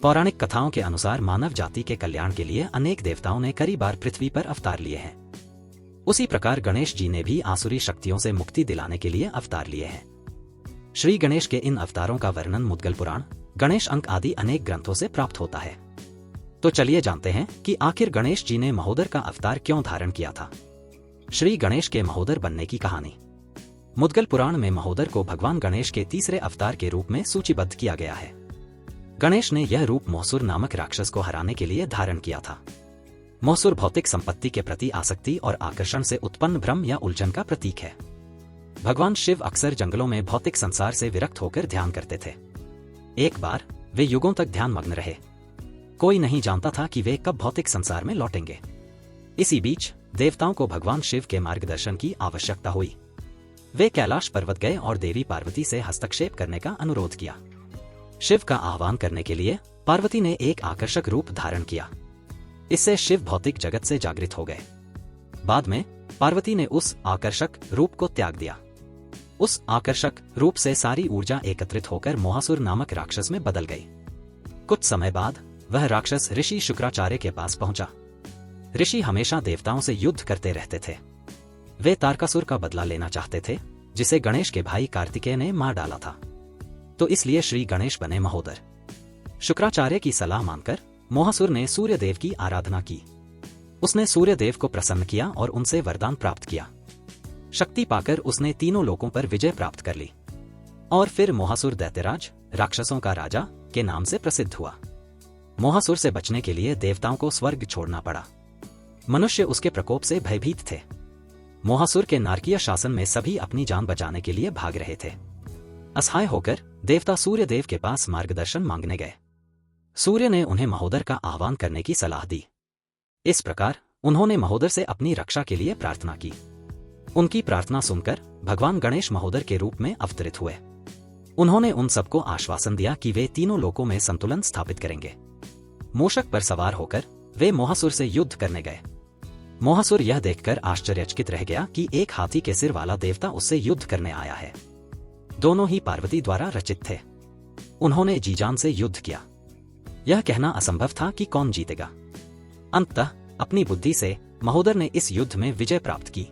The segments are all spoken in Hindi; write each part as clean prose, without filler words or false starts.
पौराणिक कथाओं के अनुसार मानव जाति के कल्याण के लिए अनेक देवताओं ने कई बार पृथ्वी पर अवतार लिए हैं। उसी प्रकार गणेश जी ने भी आसुरी शक्तियों से मुक्ति दिलाने के लिए अवतार लिए हैं। श्री गणेश के इन अवतारों का वर्णन मुद्गल पुराण, गणेश अंक आदि अनेक ग्रंथों से प्राप्त होता है। तो चलिए जानते हैं कि आखिर गणेश जी ने महोदर का अवतार क्यों धारण किया था। श्री गणेश के महोदर बनने की कहानी। मुद्गल पुराण में महोदर को भगवान गणेश के तीसरे अवतार के रूप में सूचीबद्ध किया गया है। गणेश ने यह रूप मोहसुर नामक राक्षस को हराने के लिए धारण किया था। मोहसुर भौतिक संपत्ति के प्रति आसक्ति और आकर्षण से उत्पन्न भ्रम या उलझन का प्रतीक है। भगवान शिव अक्सर जंगलों में भौतिक संसार से विरक्त होकर ध्यान करते थे। एक बार वे युगों तक ध्यान मग्न रहे। कोई नहीं जानता था कि वे कब भौतिक संसार में लौटेंगे। इसी बीच देवताओं को भगवान शिव के मार्गदर्शन की आवश्यकता हुई। वे कैलाश पर्वत गए और देवी पार्वती से हस्तक्षेप करने का अनुरोध किया। शिव का आह्वान करने के लिए पार्वती ने एक आकर्षक रूप धारण किया। इससे शिव भौतिक जगत से जागृत हो गए। बाद में पार्वती ने उस आकर्षक रूप को त्याग दिया। उस आकर्षक रूप से सारी ऊर्जा एकत्रित होकर मोहासुर नामक राक्षस में बदल गई। कुछ समय बाद वह राक्षस ऋषि शुक्राचार्य के पास पहुंचा। ऋषि हमेशा देवताओं से युद्ध करते रहते थे। वे तारकासुर का बदला लेना चाहते थे, जिसे गणेश के भाई कार्तिकेय ने मार डाला था। तो इसलिए श्री गणेश बने महोदर। शुक्राचार्य की सलाह मानकर मोहासुर ने सूर्यदेव की आराधना की। उसने सूर्यदेव को प्रसन्न किया और उनसे वरदान प्राप्त किया। शक्ति पाकर उसने तीनों लोकों पर विजय प्राप्त कर ली और फिर मोहासुर दैत्यराज, राक्षसों का राजा के नाम से प्रसिद्ध हुआ। मोहासुर से बचने के लिए देवताओं को स्वर्ग छोड़ना पड़ा। मनुष्य उसके प्रकोप से भयभीत थे। मोहासुर के नारकीय शासन में सभी अपनी जान बचाने के लिए भाग रहे थे। असहाय होकर देवता सूर्यदेव के पास मार्गदर्शन मांगने गए। सूर्य ने उन्हें महोदर का आह्वान करने की सलाह दी। इस प्रकार उन्होंने महोदर से अपनी रक्षा के लिए प्रार्थना की। उनकी प्रार्थना सुनकर भगवान गणेश महोदर के रूप में अवतरित हुए। उन्होंने उन सबको आश्वासन दिया कि वे तीनों लोकों में संतुलन स्थापित करेंगे। मूषक पर सवार होकर वे मोहासुर से युद्ध करने गए। मोहासुर यह देखकर आश्चर्यचकित रह गया कि एक हाथी के सिर वाला देवता उससे युद्ध करने आया है। दोनों ही पार्वती द्वारा रचित थे। उन्होंने जी जान से युद्ध किया। यह कहना असंभव था कि कौन जीतेगा। अंततः अपनी बुद्धि से महोदर ने इस युद्ध में विजय प्राप्त की।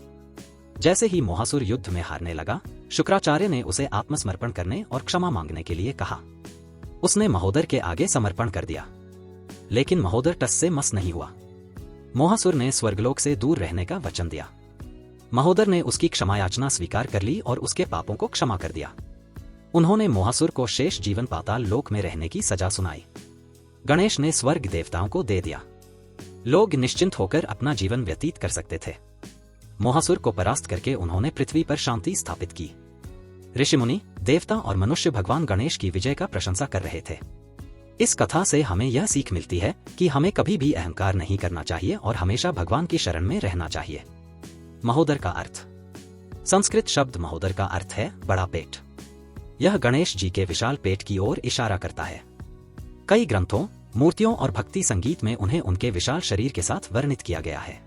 जैसे ही मोहासुर युद्ध में हारने लगा, शुक्राचार्य ने उसे आत्मसमर्पण करने और क्षमा मांगने के लिए कहा। उसने महोदर के आगे समर्पण कर दिया, लेकिन महोदर टस से मस नहीं हुआ। मोहासुर ने स्वर्गलोक से दूर रहने का वचन दिया। महोदर ने उसकी क्षमायाचना स्वीकार कर ली और उसके पापों को क्षमा कर दिया। उन्होंने मोहासुर को शेष जीवन पाताल लोक में रहने की सजा सुनाई। गणेश ने स्वर्ग देवताओं को दे दिया। लोग निश्चिंत होकर अपना जीवन व्यतीत कर सकते थे। मोहासुर को परास्त करके उन्होंने पृथ्वी पर शांति स्थापित की। ऋषिमुनि, देवता और मनुष्य भगवान गणेश की विजय का प्रशंसा कर रहे थे। इस कथा से हमें यह सीख मिलती है कि हमें कभी भी अहंकार नहीं करना चाहिए और हमेशा भगवान की शरण में रहना चाहिए। महोदर का अर्थ। संस्कृत शब्द महोदर का अर्थ है बड़ा पेट। यह गणेश जी के विशाल पेट की ओर इशारा करता है। कई ग्रंथों, मूर्तियों और भक्ति संगीत में उन्हें उनके विशाल शरीर के साथ वर्णित किया गया है।